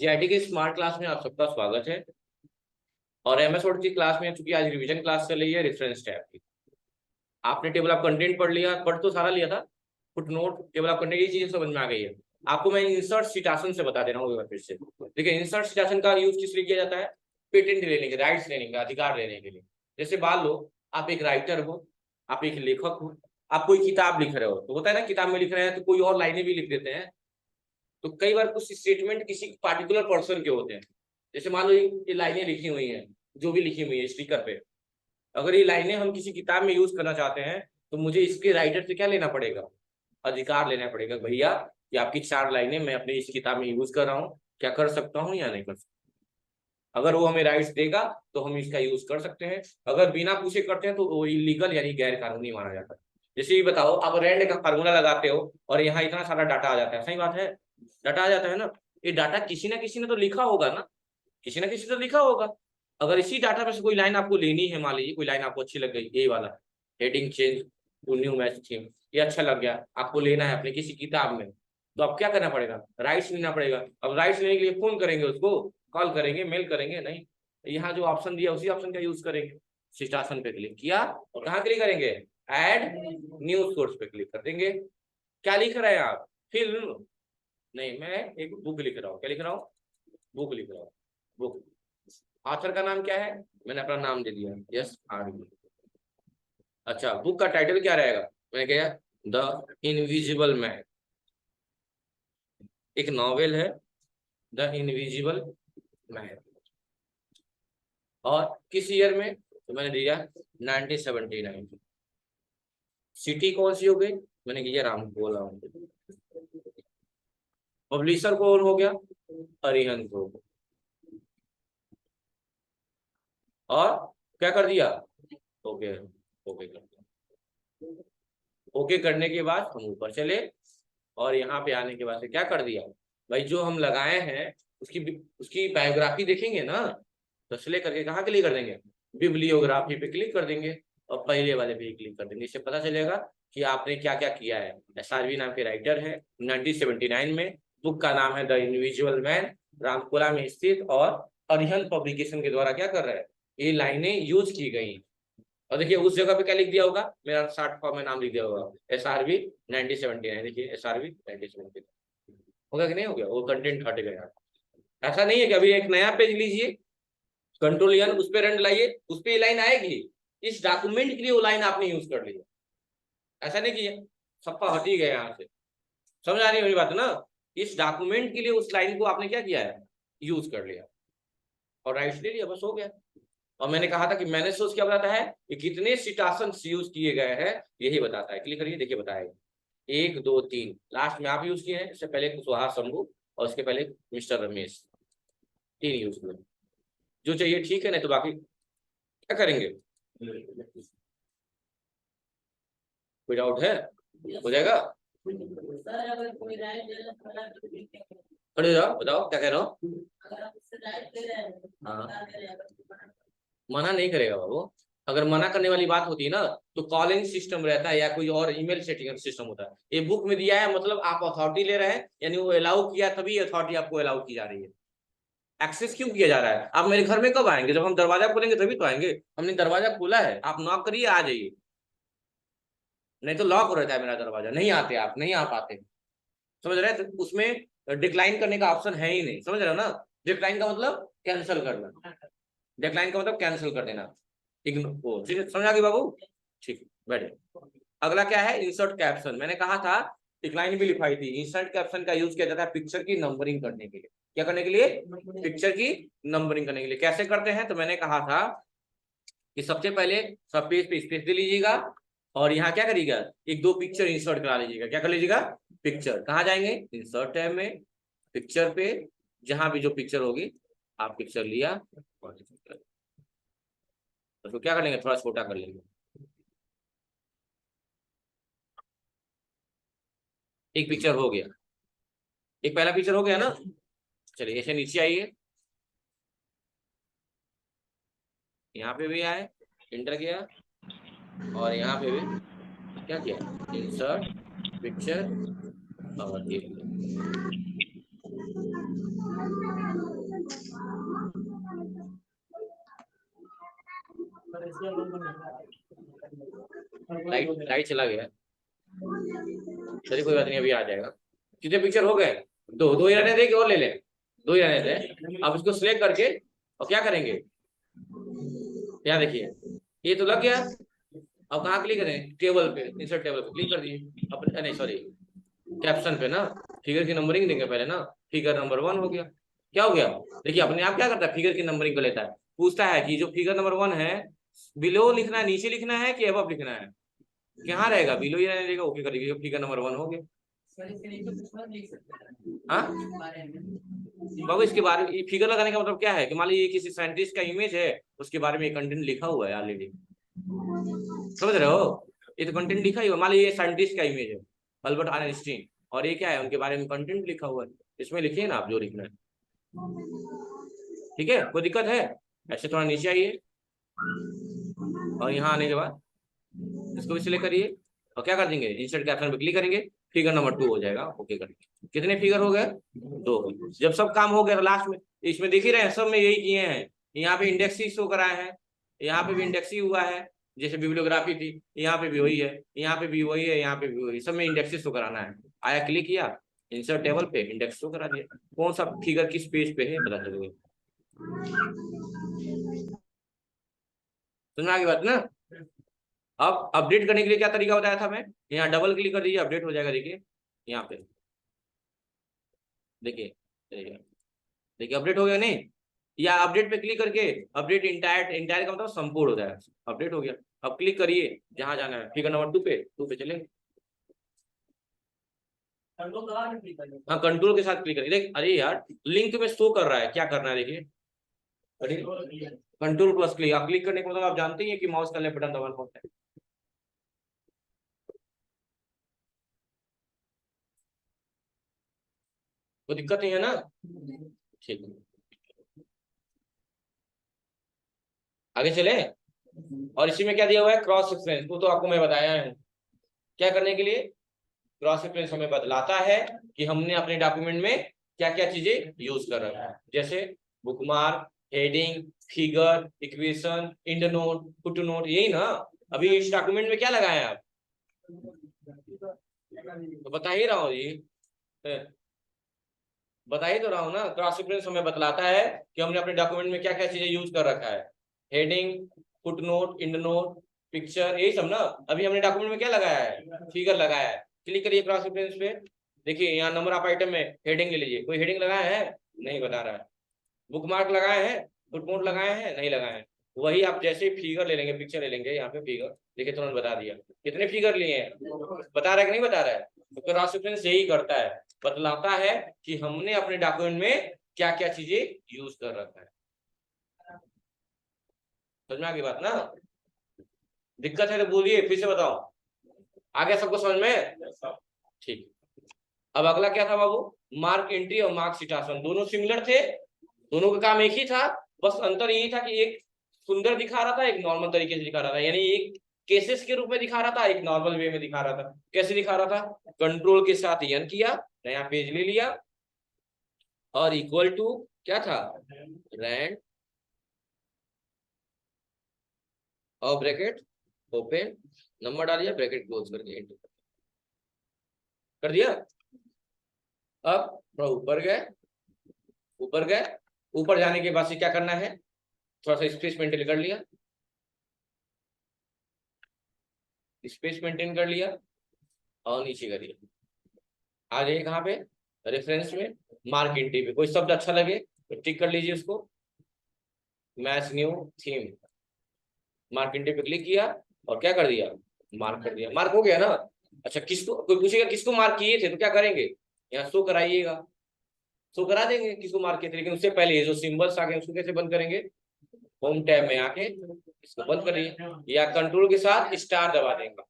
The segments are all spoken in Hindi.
जीआईटी की स्मार्ट क्लास में आप सबका स्वागत है। और एमएस वर्ड की क्लास में, चूंकि आज रिवीजन क्लास चल रही है रेफरेंस टैब की, आपने टेबल ऑफ कंटेंट पढ़ लिया, पढ़ तो सारा लिया था। फुटनोट, टेबल ऑफ कंटेंट, ये चीजें समझ में आ गई है। आपको मैं इंसर्ट सिटाशन से बता दे रहा हूँ फिर से। देखिए, इंसर्ट सिटाशन का यूज किस लिए किया जाता है? पेटेंट लेने के, राइट्स लेने के, अधिकार लेने के लिए। जैसे मान लो आप एक राइटर हो, आप एक लेखक हो, आप कोई किताब लिख रहे हो, तो होता है ना, किताब में लिख रहे हैं तो कोई और लाइनें भी लिख देते हैं। तो कई बार कुछ स्टेटमेंट किसी पार्टिकुलर पर्सन के होते हैं। जैसे मान लो ये लाइनें लिखी हुई हैं, जो भी लिखी हुई है स्टिकर पे, अगर ये लाइनें हम किसी किताब में यूज करना चाहते हैं, तो मुझे इसके राइटर से क्या लेना पड़ेगा? अधिकार लेना पड़ेगा। भैया, ये आपकी 4 लाइनें मैं अपनी इस किताब में यूज कर रहा हूँ, क्या कर सकता हूँ या नहीं कर सकता? अगर वो हमें राइट्स देगा तो हम इसका यूज कर सकते हैं। अगर बिना पूछे करते हैं तो वो इलीगल यानी गैर कानूनी माना जाता है। जैसे ये बताओ, आप रैंड का फार्मूला लगाते हो और यहाँ इतना सारा डाटा आ जाता है, सही बात है, डाटा आ जाता है ना। ये डाटा किसी ने तो लिखा होगा ना, किसी ना किसी तो लिखा होगा। अगर इसी डाटा में से कोई लाइन आपको लेनी है, मान लीजिए कोई लाइन आपको अच्छी लग गई, ये वाला, heading change to new match theme, ये अच्छा लग गया, आपको लेना है अपने किसी किताब में, तो आप क्या करना पड़ेगा? राइट्स लेना पड़ेगा। अब राइट्स लेने के लिए फोन करेंगे उसको, कॉल करेंगे, मेल करेंगे? नहीं, यहाँ जो ऑप्शन दिया उसी ऑप्शन का यूज करेंगे। सिस्टासन पे क्लिक किया और कहाँ क्लिक करेंगे? ऐड न्यू सोर्स पे क्लिक कर देंगे। क्या लिख रहे हैं आप? फिल्म नहीं, मैं एक बुक लिख रहा हूँ। क्या लिख रहा हूँ? बुक लिख रहा हूँ, बुक। ऑथर का नाम क्या है? मैंने अपना नाम दे दिया, यस आरबी। अच्छा, बुक का टाइटल क्या रहेगा? मैंने कहा द इनविजिबल मैन। एक नॉवेल है, द इनविजिबल मैन। और किस ईयर में? तो मैंने दिया 1979। सिटी कौन सी हो गई? मैंने किया राम बोला हूँ। पब्लिशर कौन हो गया? अरिहंत हो गया। और क्या कर दिया? ओके, ओके कर दिया। ओके करने के बाद हम ऊपर चले, और यहाँ पे आने के बाद से क्या कर दिया? भाई, जो हम लगाए हैं उसकी उसकी बायोग्राफी देखेंगे ना, तो इसलिए करके कहाँ क्लिक कर देंगे? बिब्लियोग्राफी पे क्लिक कर देंगे, और पहले वाले पे क्लिक कर देंगे। इससे पता चलेगा कि आपने क्या क्या किया है। एसआरवी नाम के राइटर है, 1979 में। बुक का नाम है द इंडिविजुअल मैन, रामपुरा में स्थित, और अरिहंत पब्लिकेशन के द्वारा क्या कर रहा है, ये लाइनें यूज की गई। और देखिए उस जगह पे क्या लिख दिया होगा, मेरा शॉर्ट फॉर्म में नाम लिख दिया होगा, SRV 1979। देखिए SRV 1979 हो गया कि नहीं हो गया? वो कंटेंट हट गया। ऐसा नहीं है कि अभी एक नया पेज लीजिए, कंट्रोल एन, उस पर रन लाइए, उस पर लाइन आएगी। इस डॉक्यूमेंट के लिए वो लाइन आपने यूज कर लिया, ऐसा नहीं किया, सप्पा हट ही गया यहाँ से। समझ आ रही है मेरी बात ना? इस डॉक्यूमेंट के लिए उस लाइन को आपने क्या किया है? यूज कर लिया और राइट्स ले लिया, बस हो गया। और मैंने कहा था कि मैंने सोच क्या बताता है कि कितने सिटासन यूज किए गए हैं, यही बताता है। क्लिक करिए, देखिए बताएगा 1 2 3, लास्ट में आप यूज किए हैं, इससे पहले कुशवाहा शंभू, और इसके पहले मिस्टर रमेश, 3 यूज किए। जो चाहिए ठीक है, नहीं तो बाकी क्या करेंगे? कोई डाउट है? हो जाएगा। खड़े जाओ, बताओ क्या कह रहा हूँ। हाँ, मना नहीं करेगा बाबू। अगर मना करने वाली बात होती है ना, तो कॉलिंग सिस्टम रहता है या कोई और ईमेल सेटिंग सिस्टम होता है। ये बुक में दिया है, मतलब आप अथॉरिटी ले रहे हैं, यानी वो अलाउ किया, तभी अथॉरिटी आपको अलाउ की जा रही है। एक्सेस क्यों किया जा रहा है? आप मेरे घर में कब आएंगे? जब हम दरवाजा खोलेंगे तभी तो आएंगे। हमने दरवाजा खोला है, आप नॉक करिए, आ जाइए। नहीं तो लॉक रहता है मेरा दरवाजा, नहीं आते, आप नहीं आ पाते। समझ रहे हैं? तो उसमें डिक्लाइन करने का ऑप्शन है ही नहीं, समझ रहे हो ना? डिक्लाइन का मतलब कैंसिल करना, डिक्लाइन का मतलब कैंसिल कर देना। इग्नोर, ठीक है, समझ आ गई बाबू? ठीक है, बैठे। अगला क्या है? Insert caption. मैंने कहा था, एक लाइन भी लिखाई थी, इंसर्ट कैप्शन का यूज किया जाता है पिक्चर की नंबरिंग करने के लिए। क्या करने के लिए? पिक्चर की नंबरिंग करने के लिए। कैसे करते हैं? तो मैंने कहा था कि सबसे पहले सब पेज पे स्पेस दे लीजिएगा, और यहाँ क्या करिएगा, 1 2 पिक्चर इंसर्ट करा लीजिएगा। क्या कर लीजिएगा? पिक्चर। कहाँ जाएंगे? इंसर्ट टैब में, पिक्चर पे, जहां भी जो पिक्चर होगी, आप पिक्चर लिया, और उसको क्या कर लेंगे, थोड़ा छोटा कर लेंगे। एक पिक्चर हो गया, एक पहला पिक्चर हो गया ना। चलिए ऐसे नीचे आइए, यहाँ पे भी आए, इंटर किया, और यहाँ पे भी क्या किया, इंसर्ट पिक्चर, और ये लाइट लाइट चला गया, चलिए कोई बात नहीं, अभी आ जाएगा। कितने पिक्चर हो गए? दो, दो ही रहने दें कि और ले लें? दो ही रहने दें। अब इसको सिलेक्ट करके और क्या करेंगे, यहाँ देखिए ये तो लग गया। अब कहाँ क्लिक करें? टेबल पे, इंसर्ट टेबल पे क्लिक कर दिए। अब नहीं सॉरी, कैप्शन पे ना, फिगर की नंबरिंग देंगे पहले ना। फिगर नंबर 1 हो गया। क्या हो गया? देखिए अपने आप क्या करता है, फिगर की नंबरिंग को लेता है, पूछता है कि जो फिगर नंबर 1 है बिलो लिखना है, नीचे लिखना है कि अबव लिखना है? कहाँ रहेगा? बिलो ही रहने देगा। ओके कर दीजिए, फिगर नंबर 1 हो गया। हाँ बाबू, इसके बारे में फिगर लगाने का मतलब क्या है कि मान लीजिए किसी साइंटिस्ट का इमेज है, उसके बारे में कंटेंट लिखा हुआ है ऑलरेडी, समझ रहे हो? ये तो कंटेंट लिखा ही हुआ। मान लीजिए ये साइंटिस्ट का इमेज है, अल्बर्ट आइंस्टीन, और ये क्या है, उनके बारे में कंटेंट लिखा हुआ है। इसमें लिखिए ना आप जो लिखना है। ठीक है, कोई दिक्कत है? ऐसे थोड़ा नीचे आइए और यहाँ आने के बाद इसको भी सिलेक्ट करिए और क्या कर देंगे, इंसर्ट कैप्शन पे क्लिक करेंगे, फिगर नंबर 2 हो जाएगा। ओके करेंगे। कितने फिगर हो गए? 2। जब सब काम हो गया तो लास्ट में इसमें देख ही रहे हैं, सब में यही किए हैं। यहाँ पे इंडेक्स ही शो कराए हैं, यहाँ पे भी इंडेक्स ही हुआ है, जैसे बिब्लियोग्राफी थी, यहाँ पे भी वही है, यहाँ पे भी वही है, यहाँ पे भी वही, सब में इंडेक्स शो कराना है। आया, क्लिक किया, इंसर्ट टेबल पे इंडेक्स शो करा दिया। कौन सा फिगर किस पेज पे है पता चलेगा। समझ में आ गई बात ना? अब अपडेट करने के लिए क्या तरीका बताया था मैं, यहाँ डबल क्लिक कर दीजिए, अपडेट हो जाएगा। देखिए यहाँ पे, देखिए देखिए देखिए अपडेट हो गया नहीं? या अपडेट पे क्लिक करके अपडेट इंटायर, इंटायर का मतलब संपूर्ण हो जाएगा, अपडेट हो गया। अब क्लिक करिए जहां जाना है, फिगर नंबर 2 पे चलेंगे। हाँ कंट्रोल के साथ क्लिक करिए। देख अरे यार, लिंक में शो कर रहा है, क्या करना है देखिए, कंट्रोल प्लस क्लिक। आप क्लिक करने के मतलब आप जानते ही हैं कि माउस का लेफ्ट बटन दबाना होता है। कोई दिक्कत नहीं है ना? ठीक है, आगे चले। और इसी में क्या दिया हुआ है, क्रॉस रेफरेंस, वो तो आपको मैं बताया हूँ। क्या करने के लिए? क्रॉस रेफरेंस हमें बतलाता है कि हमने अपने डॉक्यूमेंट में क्या क्या चीजें यूज कर रखा है, जैसे bookmark, heading, figure, equation, end note, foot note, यही ना। अभी इस डॉक्यूमेंट में क्या लगाए हैं आप? तो बता ही रहा हूँ जी, बता ही तो रहा हूँ ना। क्रॉस रेफरेंस हमें बतलाता है कि हमने अपने डॉक्यूमेंट में क्या क्या चीजें यूज कर रखा है। Heading, foot note, end note, picture, यही सब ना। अभी हमने डॉक्यूमेंट में क्या लगाया है, फिगर लगाया है। क्लिक करिए क्रॉस रेफरेंस पे, देखिए यहाँ नंबर ऑफ आइटम में हेडिंग ले लीजिए, कोई हेडिंग लगाया है? नहीं बता रहा है। बुक मार्क लगाए हैं, फुट नोट लगाए हैं? नहीं लगाए हैं। वही आप जैसे फिगर ले लेंगे, पिक्चर ले लेंगे, यहाँ पे फिगर देखिए तुरंत बता दिया कितने फिगर लिए हैं। बता रहा है कि नहीं बता रहा है? तो क्रॉस रेफरेंस यही करता है, बतलाता है कि हमने अपने डॉक्यूमेंट में क्या क्या चीजें यूज कर रखा है। समझ में आ गई बात ना? दिक्कत है तो बोलिए, फिर से बताओ। आ गया सबको समझ में? ठीक। अब अगला क्या था बाबू, मार्क एंट्री और मार्क सिटासन, दोनों सिमिलर थे, दोनों का काम एक ही था। बस अंतर यही था कि एक सुंदर दिखा रहा था, एक नॉर्मल तरीके से दिखा रहा था, यानी एक केसेस के रूप में दिखा रहा था, एक नॉर्मल वे में दिखा रहा था। कैसे दिखा रहा था? कंट्रोल के साथ यन किया, नया पेज ले लिया, और इक्वल टू क्या था, रैंड और ब्रैकेट ओपन, नंबर डालिए, ब्रैकेट क्लोज कर दिया, एंटर कर दिया। अब थोड़ा ऊपर गए, ऊपर गए, ऊपर जाने के बाद से क्या करना है, थोड़ा सा स्पेस मेंटेन कर लिया, स्पेस मेंटेन कर लिया, और नीचे करिए। आ जाइए कहाँ पे, रेफरेंस में, मार्क एंट्री पे कोई शब्द अच्छा लगे तो टिक कर लीजिए उसको, match new theme, mark entry पे क्लिक किया और क्या कर दिया, मार्क कर दिया। मार्क हो गया ना? अच्छा, किसको, कोई पूछेगा किसको मार्क किए थे, तो क्या करेंगे, यहाँ शो कराइएगा, शो करा देंगे किसको मार्क किए थे। लेकिन उससे पहले ये जो सिंबल्स आ गए उसको कैसे बंद करेंगे, होम टैब में आके इसको बंद करिए, या कंट्रोल के साथ स्टार दबा देंगे।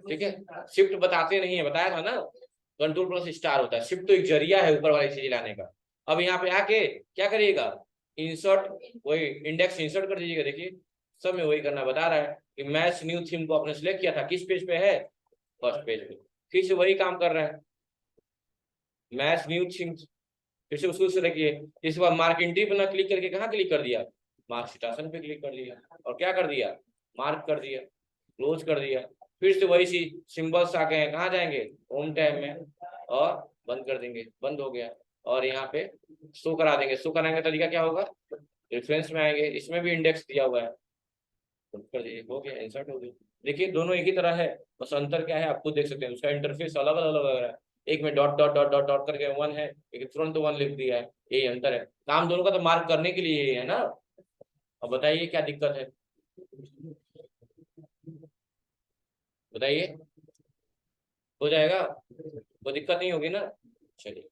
ठीक है, शिफ्ट बताते नहीं है, बताया था ना, कंट्रोल प्लस स्टार होता है, शिफ्ट तो एक जरिया है ऊपर वाली चीज लाने का। अब यहाँ पे आके क्या करिएगा, इंसर्ट, वही इंडेक्स इंसर्ट कर दीजिएगा। देखिए सब में वही करना बता रहा है कि मैच न्यू थीम को आपने सिलेक्ट किया था, किस पेज पे है, फर्स्ट पेज पे, फिर से वही काम कर रहा है, मैच न्यू थीम, फिर से उसको सिलेक्ट किए। इसके बाद मार्क एंट्री पर ना क्लिक करके कहाँ क्लिक कर दिया, मार्कशीट आसन पे क्लिक कर दिया और क्या कर दिया, मार्क कर दिया, क्लोज कर दिया। फिर से वही सिंबल्स आ गए हैं, कहाँ जाएंगे, होम टैब में, और बंद कर देंगे, बंद हो गया। और यहाँ पे शो करा देंगे। शो कराने का तरीका क्या होगा, रेफरेंस में आएंगे, इसमें भी इंडेक्स दिया हुआ है, कर दीजिए, हो गया, इंसर्ट हो गया। देखिए दोनों एक ही तरह है, बस अंतर क्या है आप खुद देख सकते हैं, उसका इंटरफेस अलग अलग लग रहा है। एक में dot dot dot dot dot करके वन है, एक तुरंत वन लिख दिया है, यही अंतर है। काम दोनों का तो मार्क करने के लिए ही है ना। अब बताइए क्या दिक्कत है, बताइए, हो जाएगा, कोई दिक्कत नहीं होगी ना। चलिए,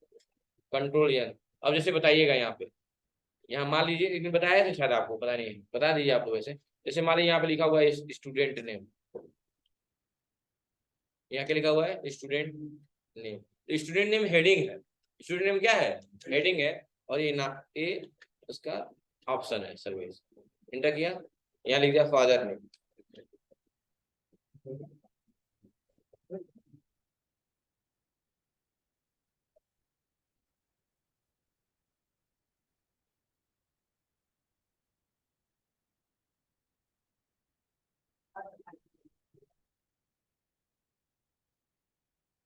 कंट्रोल एन। अब जैसे बताइएगा यहाँ पे, यहाँ मान लीजिए, एक दिन बताया था शायद आपको, पता नहीं, बता दीजिए आपको वैसे। जैसे मान लीजिए यहाँ पे लिखा हुआ है स्टूडेंट नेम, यहाँ क्या लिखा हुआ है, student name. Student name heading है, स्टूडेंट नेम क्या है, हेडिंग है। और ये ना, ये उसका ऑप्शन है सर्विस, इंटर किया, यहाँ लिख दिया फादर नेम।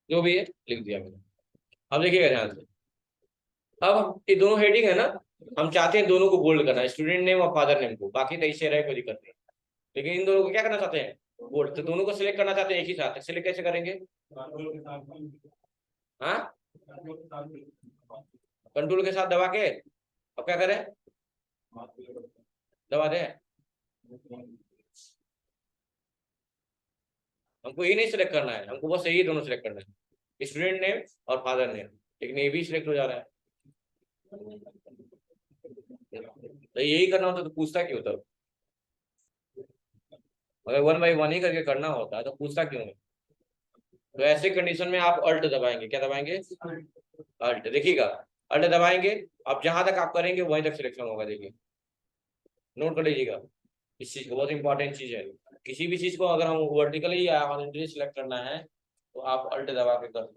जो भी है लिख दिया मैंने। अब देखिएगा ध्यान से, अब ये दोनों हेडिंग है ना, हम चाहते हैं दोनों को बोल्ड करना, स्टूडेंट नेम और फादर नेम को, बाकी तो ऐसे रहे, कोई दिक्कत नहीं। लेकिन इन दोनों को क्या करना चाहते हैं, बोल्ड, तो दोनों को सिलेक्ट करना चाहते हैं एक ही साथ, सिलेक्ट कैसे करेंगे, हाँ, कंट्रोल के साथ दबा के, अब क्या करें, दबा दें, हमको ये नहीं सिलेक्ट करना है, हमको बस यही दोनों सिलेक्ट करना है, स्टूडेंट नेम और फादर नेम। लेकिन ये भी सिलेक्ट हो जा रहा है, तो यही करना होता तो पूछता क्यों, तब अगर वन बाई वन ही करके करना होता तो पूछता क्यों है। तो ऐसे कंडीशन में आप अल्ट दबाएंगे, क्या दबाएंगे, अल्ट, देखिएगा, अल्ट दबाएंगे, अब जहां तक आप करेंगे वहीं तक सिलेक्शन होगा, देखिए, नोट कर लीजिएगा, इस चीज को, बहुत इंपॉर्टेंट चीज है। किसी भी चीज को अगर हम वर्टिकली या हॉरिजॉन्टली सिलेक्ट करना है तो आप अल्ट दबा के कर,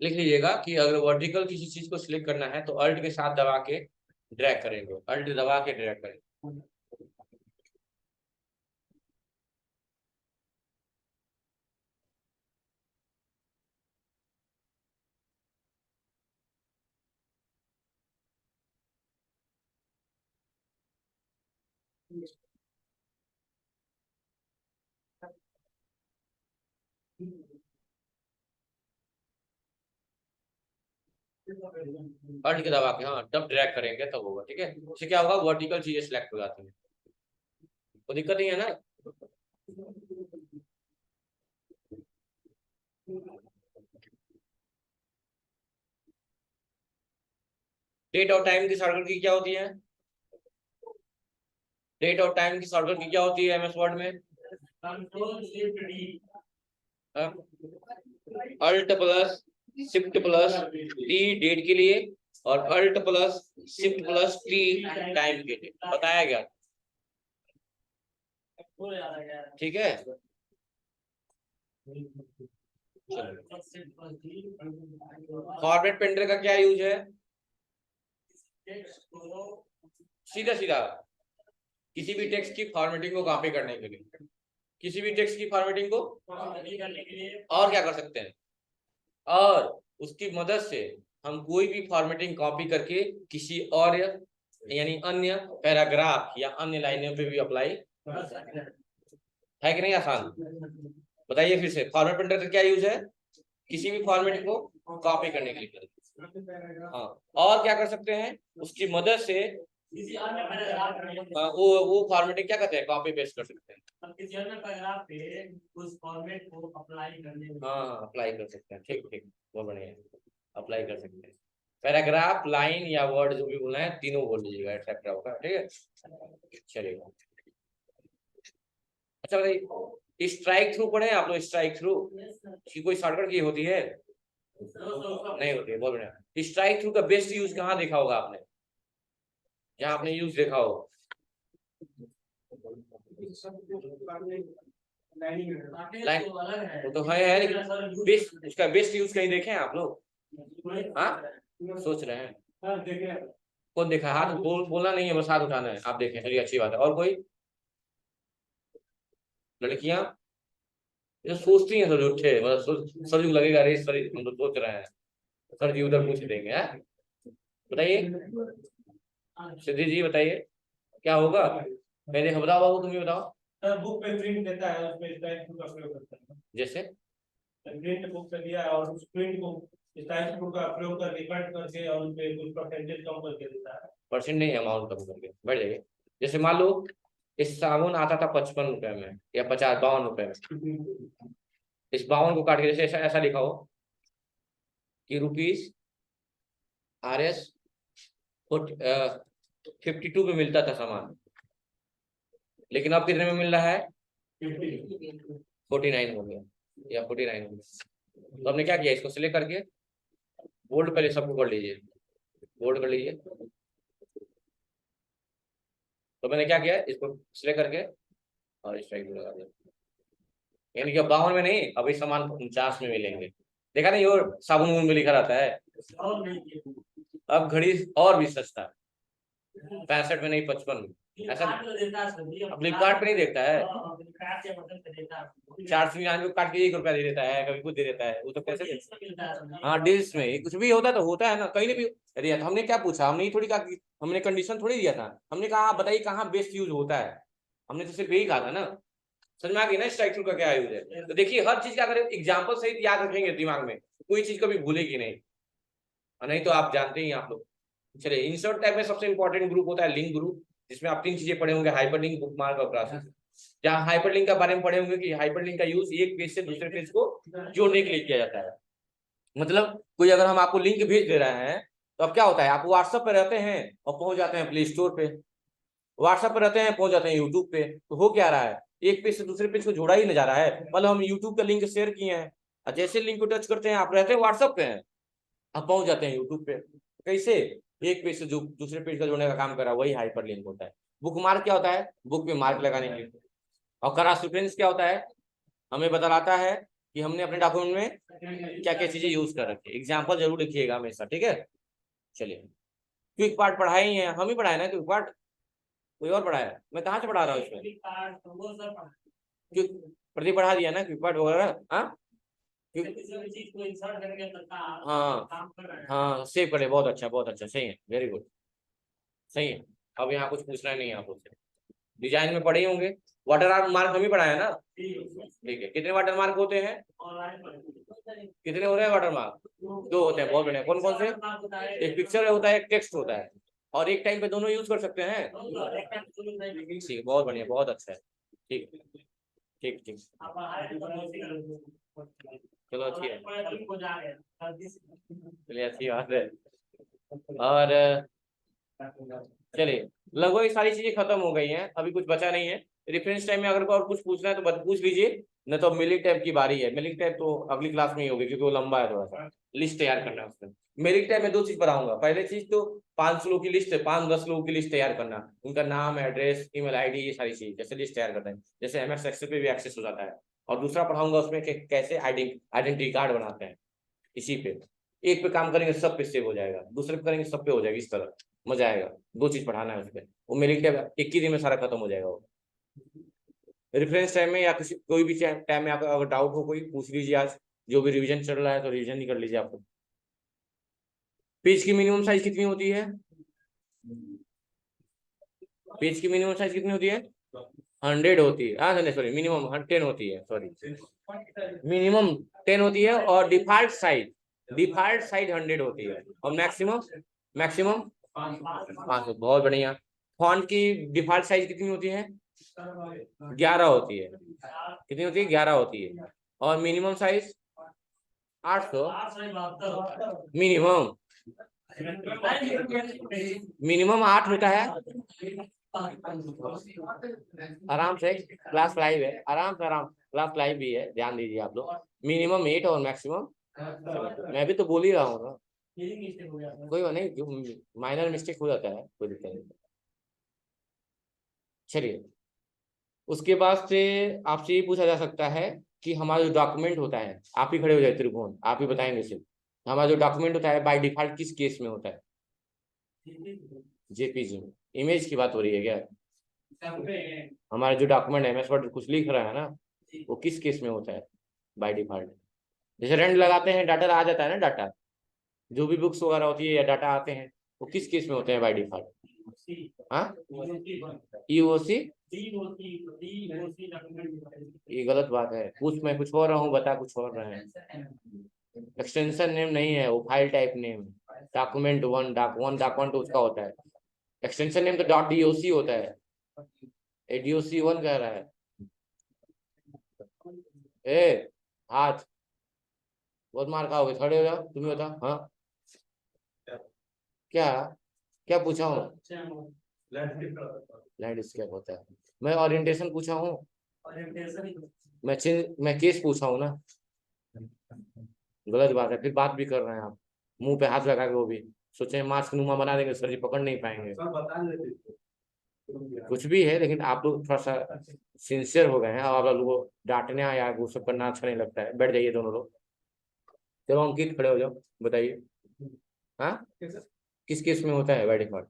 लिख लीजिएगा कि अगर वर्टिकल किसी चीज को सिलेक्ट करना है तो अल्ट के साथ दबा के ड्रैग करेंगे, अल्ट दबा के ड्रैग करेंगे। अल्ट के दबा के, हाँ, तब ड्रैग करेंगे तब होगा, ठीक है, इससे क्या होगा, वर्टिकल चीजें सिलेक्ट हो जाती है, कोई दिक्कत नहीं है ना। डेट और टाइम की शॉर्टकट की क्या होती है, डेट और टाइम की शॉर्टकट की क्या होती है एमएस वर्ड में, Alt plus shift plus T date के लिए, और Alt plus shift plus T time के लिए, बताया गया, ठीक है। फॉर्मेट पेंटर का क्या यूज है, सीधा सीधा किसी भी टेक्स्ट की फॉर्मेटिंग को कॉपी करने के लिए, किसी भी टेक्स्ट की फॉर्मेटिंग को और क्या कर सकते हैं, और उसकी मदद से हम कोई भी फॉर्मेटिंग कॉपी करके किसी और यानी अन्य पैराग्राफ या अन्य लाइनों पे भी अप्लाई है कि नहीं, आसान। बताइए फिर से, फॉर्मेट प्रिंटर का क्या यूज है, किसी भी फॉर्मेट को कॉपी करने के लिए, हाँ, और क्या कर सकते हैं उसकी मदद से, वो फॉर्मेटिंग क्या कहते हैं, कॉपी पेस्ट कर सकते हैं, उस फॉर्मेट को अप्लाई करने में, हाँ अप्लाई कर सकते हैं, ठीक ठीक, बहुत बढ़िया, अप्लाई कर सकते हैं, पैराग्राफ लाइन या वर्ड जो भी बोलना है तीनों बोल लीजिएगा, एक्सेप्ट होगा, ठीक है, चलिए। अच्छा बताइए, स्ट्राइक थ्रू पढ़े आप लोग? स्ट्राइक थ्रू की कोई शॉर्टकट की होती है? नहीं होती है। बहुत बढ़िया। स्ट्राइक थ्रू का बेस्ट यूज कहाँ देखा होगा आपने? जहाँ आपने यूज देखा हो। लाइन तो है लेकिन बेस्ट, इसका बेस्ट यूज कहीं देखे हैं आप लोग? हाँ, सोच रहे हैं। कौन देखा? हाथ बोलना नहीं है, बस हाथ उठाना है। आप देखें, चलिए अच्छी बात है। और कोई? लड़कियां ये सोचती हैं, सब झूठे, मतलब सब लोग लगेगा अरे सर हम तो सोच रहे हैं, सर जी उधर पूछ देंगे। हैं, बताइए सिद्धि जी, बताइए क्या होगा? पहले बताओ बाबू, तुम ही बताओ। सर बुक पे प्रिंट देता है, उसमें स्टाइल का प्रयोग करता है। जैसे प्रिंट बुक पे दिया है और उस प्रिंट को स्टाइल का प्रयोग करके कट करके और उस पे कुछ परसेंटेज कम करके देता है। परसेंट नहीं, अमाउंट कम करके बैठ जाइए। जैसे मान लो इस साबुन आता था 55 रुपए में या 52 रुपए में। इस 52 को काट के जैसे ऐसा ऐसा लिखा हो कि ₹RS 52 में मिलता था सामान, लेकिन अब कितने में मिल रहा है? 49 हो गया या 49 हो गया। तो हमने क्या किया, इसको सिलेक्ट करके बोल्ड पहले सबको कर लीजिए, बोल्ड कर लीजिए। तो मैंने क्या किया, इसको सिलेक्ट करके और स्ट्राइक लगा दिया। यानी कि 52 में नहीं, अभी सामान 49 में मिलेंगे। देखा नहीं, और साबुन में लिखा रहता है। अब घड़ी और भी सस्ता, 65 में नहीं 55 में। ऐसा फ्लिपकार्ट पे नहीं देखता है, 499 काट के 1 रुपया दे देता है, कभी कुछ दे देता है, वो तो कैसे? हाँ, डील्स में कुछ भी होता है तो होता है ना, कहीं भी दिया। तो हमने क्या पूछा, हमने थोड़ी कहा कि हमने कंडीशन थोड़ी दिया था, हमने कहा आप बताइए कहाँ बेस्ट यूज होता है। हमने तो सिर्फ यही कहा था ना। समझ में आ गई ना स्ट्राइक थ्रू का क्या यूज है? तो देखिए हर चीज का अगर एग्जाम्पल सहित याद रखेंगे दिमाग में, कोई चीज कभी भूलेगी नहीं, और नहीं तो आप जानते ही आप लोग। चलिए, इंसर्ट टाइप में सबसे इंपॉर्टेंट ग्रुप होता है लिंक ग्रुप, जिसमें आप 3 चीजें पढ़े होंगे, हाइपरलिंक, बुकमार्क और क्लासेस। जहाँ हाइपरलिंक के बारे में पढ़े होंगे कि हाइपरलिंक का यूज एक पेज से दूसरे पेज को जोड़ने के लिए किया जाता है। मतलब कोई अगर हम आपको लिंक भेज दे रहे हैं तो अब क्या होता है, आप व्हाट्सएप पे रहते हैं और पहुंच जाते हैं प्ले स्टोर पे, व्हाट्सएप पे रहते हैं पहुंच जाते हैं यूट्यूब पे। तो हो क्या रहा है, एक पेज से दूसरे पेज को जोड़ा ही नहीं जा रहा है। मतलब हम यूट्यूब का लिंक शेयर किए हैं और जैसे लिंक को टच करते हैं, आप रहते हैं व्हाट्सएप पे हैं, आप पहुंच जाते हैं यूट्यूब पे। कैसे? एक पेज से जो दूसरे पेज का जोड़ने का काम कर रहा है वही हाइपर लिंक होता है। बुक मार्क क्या होता है? बुक पे मार्क लगाने के लिए। और क्रॉस रेफरेंस क्या होता है? हमें बताता है कि हमने अपने डॉक्यूमेंट में क्या क्या चीजें यूज कर रखी है। एग्जाम्पल जरूर लिखिएगा हमेशा, ठीक है। चलिए, क्विक पार्ट पढ़ाए ही है, हम ही पढ़ाए ना क्विक पार्ट, कोई और पढ़ाया? मैं कहाँ से पढ़ा रहा हूँ इसमें? प्रदीप पढ़ा दिया ना क्विक पार्ट वगैरह? हाँ हाँ हाँ, सेव करे, बहुत अच्छा बहुत अच्छा, सही है, वेरी गुड, सही है। अब यहाँ कुछ पूछना नहीं है आप लोग से। डिजाइन में पढ़े होंगे, वाटर मार्क हम ही पढ़ाया ना? ठीक है, कितने वाटर मार्क होते हैं? कितने हो रहे हैं वाटर मार्क? 2 होते हैं, बहुत बढ़िया। कौन कौन से? एक पिक्चर होता है, एक टेक्स्ट होता है, और एक टाइम पे दोनों यूज कर सकते हैं। ठीक है, बहुत बढ़िया, बहुत अच्छा है। ठीक ठीक ठीक, चलो अच्छी है, चलिए अच्छी बात है। और चलिए, लगभग ये सारी चीजें खत्म हो गई हैं, अभी कुछ बचा नहीं है। रेफरेंस टाइम में अगर और कुछ पूछना है तो पूछ लीजिए, न तो मिलिक टैब की बारी है। मिलिक टैब तो अगली क्लास में ही होगी क्योंकि वो लंबा है, थोड़ा सा लिस्ट तैयार करना है उसमें। मिलिक टैब में 2 चीज पढ़ाऊंगा। पहले चीज तो 5 लोगों की लिस्ट, 5-10 लोगों की लिस्ट तैयार करना, उनका नाम, एड्रेस, ईमेल आईडी, ये सारी चीज जैसे लिस्ट तैयार करते हैं, जैसे MS एक्सेल पे भी एक्सेस हो जाता है। और दूसरा पढ़ाऊंगा उसमें कैसे आइडेंटिटी कार्ड बनाते हैं। इसी पे एक पे काम करेंगे सब पे सेव हो जाएगा, दूसरे पे करेंगे सब पे हो जाएगा, इस तरह मजा आएगा। 2 चीज पढ़ाना है उसमें, वो मेरे क्या 21 दिन में सारा खत्म हो जाएगा वो। रेफरेंस टाइम में या किसी कोई भी टाइम में आपका अगर डाउट हो कोई पूछ लीजिए। आज जो भी रिवीजन चल रहा है तो रिवीजन ही कर लीजिए। आपको पेज की मिनिमम साइज कितनी होती है? पेज की मिनिमम साइज कितनी होती है? 100 होती है। हाँ सॉरी, मिनिमम 10 होती है, सॉरी मिनिमम 10 होती है, और डिफॉल्ट साइज 100 होती है, और मैक्सिमम मैक्सिमम 500। बहुत बढ़िया। फॉन्ट की डिफॉल्ट साइज कितनी होती है? 11 होती है। कितनी होती है? 11 होती है। और मिनिमम साइज 800। मिनिमम 8 होता है, आराम से, क्लास लाइव है, आराम से, आराम, क्लास लाइव भी है, ध्यान दीजिए आप लोग। मिनिमम 8 और मैक्सिमम, मैं भी तो बोल ही रहा हूँ ना, कोई वो नहीं, माइनर मिस्टेक हो जाता है, कोई दिक्कत नहीं। चलिए, उसके बाद से आपसे ये पूछा जा सकता है कि हमारा जो डॉक्यूमेंट होता है, आप ही खड़े हो जाए त्रिभुवन, आप ही बताएंगे सिर्फ, हमारा जो डॉक्यूमेंट होता है बाय डिफॉल्ट किस केस में होता है? जेपीजी में। इमेज की बात हो रही है क्या? हमारा जो डॉक्यूमेंट एमएस वर्ड कुछ लिख रहा है ना, वो किस केस में होता है बाय डिफॉल्ट? जैसे रेंट लगाते हैं, डाटा आ जाता है ना, डाटा जो भी बुक्स वगैरह होती है या डाटा आते हैं, वो किस केस में होते हैं बाय डिफॉल्ट? हाँ, ईओसी। ये गलत बात है, कुछ मैं कुछ और रहा हूँ, बता कुछ और रहे हैं। एक्सटेंशन नेम नहीं है वो, file type name. Document one, doc one तो उसका होता है, एक्सटेंशन नेम तो डॉट डीओसी होता है, एडीओसी वन कह रहा है। ए, हाथ बहुत मार खाओगे, खड़े हो जाओ, तुम्हें बता। हाँ, क्या क्या पूछा हूँ? लैंडस्केप होता है। मैं ओरिएंटेशन पूछा हूँ, मैं केस पूछा हूँ ना। गलत बात है, फिर बात भी कर रहे हैं आप, मुंह पे हाथ लगा के, वो भी सोचे मास्क नुमा बना देंगे, सर जी पकड़ नहीं पाएंगे। कुछ भी है, लेकिन आप लोग थोड़ा सा सिंसियर हो गए हैं, और आप लोगों को डांटने या वो सब करना अच्छा नहीं लगता है। बैठ जाइए दोनों लोग, चलो अंकित खड़े हो जाओ, बताइए। हाँ, किस केस में होता है बाय डिफॉल्ट?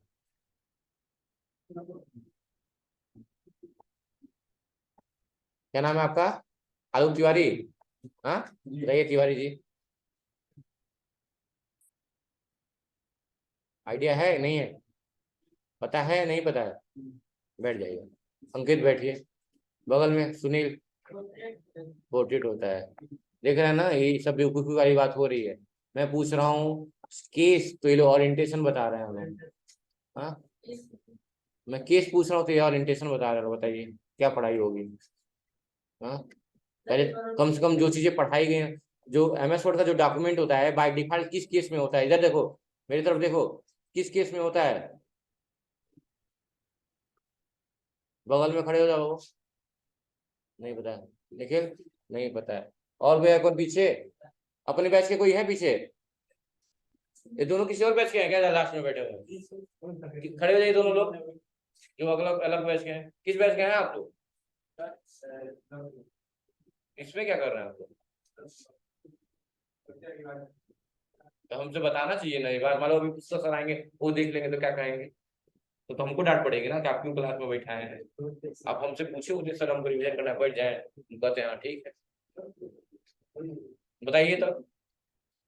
क्या नाम है आपका? आलोक तिवारी। हाँ, बताइए तिवारी जी। आइडिया है नहीं है? पता है नहीं पता है? बैठ जाइए। अंकित बैठिए, बगल में सुनील। पोर्ट्रेट होता है, देख रहे हैं ना, ये सब बेवकूफी वाली बात हो रही है। मैं पूछ रहा हूँ केस, तो ये लोग ओरिएंटेशन बता रहे हैं हमें। हाँ, मैं केस पूछ रहा हूँ तो ये ओरिएंटेशन बता रहे हो, बताइए क्या पढ़ाई होगी? हाँ, पहले कम से कम जो चीजें पढ़ाई गई हैं, जो एमएस वर्ड का जो डॉक्यूमेंट होता है बाय डिफॉल्ट किस केस में होता है, इधर देखो, मेरी तरफ देखो, किस केस में होता है? बगल में खड़े हो जाओ। नहीं पता है? निखिल, नहीं पता है? और भैया कौन पीछे? अपने बैच के कोई है पीछे? ये दोनों किसी और बैच के हैं क्या, लास्ट में बैठे हुए? खड़े हो जाइए दोनों लोग, जो अलग अलग बैच के हैं। किस बैच के हैं आप लोग? इसमें क्या कर रहे हैं आप लोग? तो हमसे बताना चाहिए ना, एक बार मान लो अभी पुस्तक सर आएंगे, वो देख लेंगे तो क्या कहेंगे? तो हमको डांट पड़ेगी ना कि आप क्यों क्लास में बैठाए हैं। आप हमसे पूछे होते सर हमको रिविजन करना, बैठ जाए, हम कहते हैं हाँ ठीक है। बताइए तो,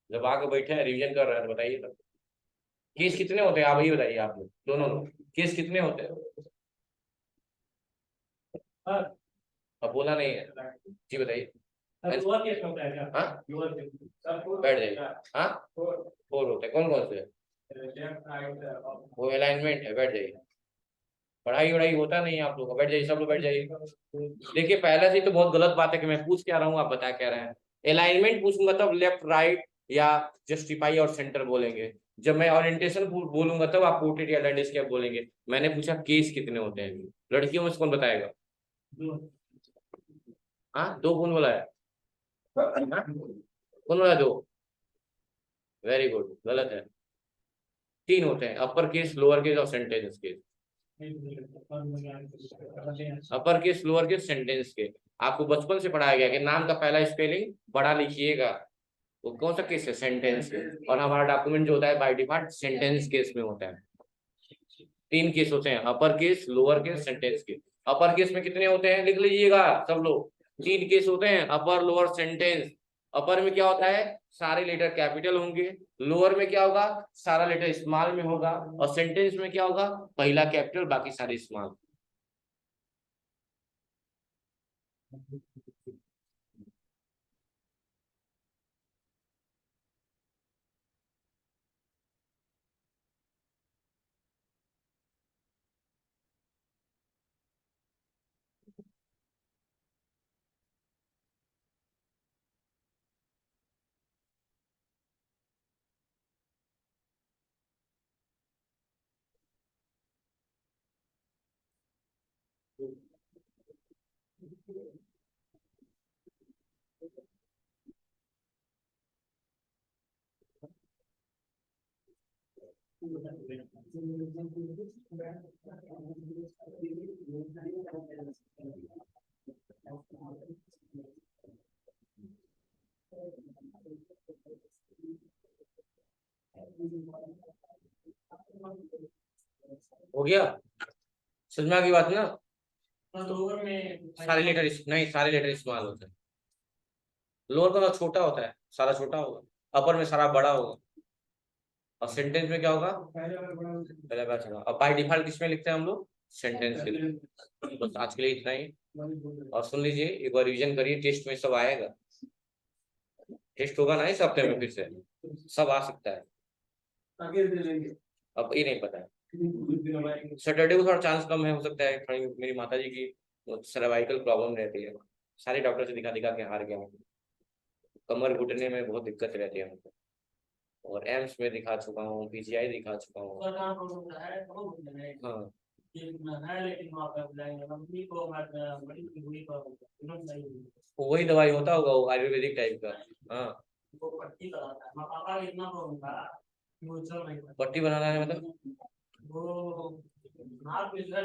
जब आके बैठे हैं रिविजन कर रहे हैं तो बताइए तो, केस कितने होते हैं आप ही बताइए, आप लोग दोनों लोग, केस कितने होते हैं? अब बोला नहीं है जी, बताइए। हाँ, बैठ जाइए। हाँ, 4 होते हैं, कौन कौन से? वो अलाइनमेंट है, बैठ जाइए। पढ़ाई वढ़ाई होता नहीं है आप लोग का, बैठ जाइए, सब लोग बैठ जाइए। देखिए, पहले से ही तो बहुत गलत बात है कि मैं पूछ क्या रहा हूँ, आप बता क्या रहे हैं। अलाइनमेंट पूछूंगा तब लेफ्ट राइट या जस्टिफाई और सेंटर बोलेंगे। जब मैं ओरिएंटेशन बोलूंगा तब आप पोर्ट्रेट या लैंडस्केप बोलेंगे। मैंने पूछा केस कितने होते हैं, लड़कियों में से कौन बताएगा? हाँ, 2 कौन बोला है? हाँ? कौन बोला 2? वेरी गुड, गलत है। 3 होते हैं, अपर केस, लोअर केस और sentence case. Upper case, lower case, sentence के आपको बचपन से पढ़ाया गया कि नाम का पहला स्पेलिंग बड़ा लिखिएगा। वो कौन सा केस है? सेंटेंस के। और हमारा डॉक्यूमेंट जो होता है बाय डिफॉल्ट सेंटेंस केस में होता है। 3 केस होते हैं, upper case, lower case, sentence case. Upper case में कितने होते हैं लिख लीजिएगा सब लोग, 3 केस होते हैं, अपर, लोअर, सेंटेंस। अपर में क्या होता है, सारे लेटर कैपिटल होंगे। लोअर में क्या होगा, सारा लेटर स्मॉल में होगा। और सेंटेंस में क्या होगा, पहला कैपिटल बाकी सारे स्मॉल। हो गया, समझ में आ गई बात ना? लोअर में सारे लेटर नहीं, सारे लेटर इस्तेमाल होते हैं। लोअर का तो छोटा होता है, सारा छोटा होगा, अपर में सारा बड़ा होगा। और सेंटेंस में क्या होगा? पहले बार चला। अब बाय डिफॉल्ट किसमें लिखते हैं हम लोग? सेंटेंस के लिए। बस आज के लिए इतना ही। और सुन लीजिए, एक बार रिवीजन करिए, टेस्ट में सब आएगा। टेस्ट होगा ना इस हफ्ते में, फिर से सब आ सकता है। अब ये नहीं पता है, सैटरडे को थोड़ा चांस कम है, हो सकता है थोड़ी मेरी माता जी की सर्वाइकल प्रॉब्लम रहती है, सारे डॉक्टर से दिखा दिखा के हार गया हूँ। कमर घुटने में बहुत दिक्कत रहती है हमको, और एम्स में दिखा चुका हूँ, पीजीआई दिखा चुका हूँ। हाँ, वही दवाई होता होगा, वो आयुर्वेदिक टाइप का। हाँ, पट्टी बनाना है मतलब?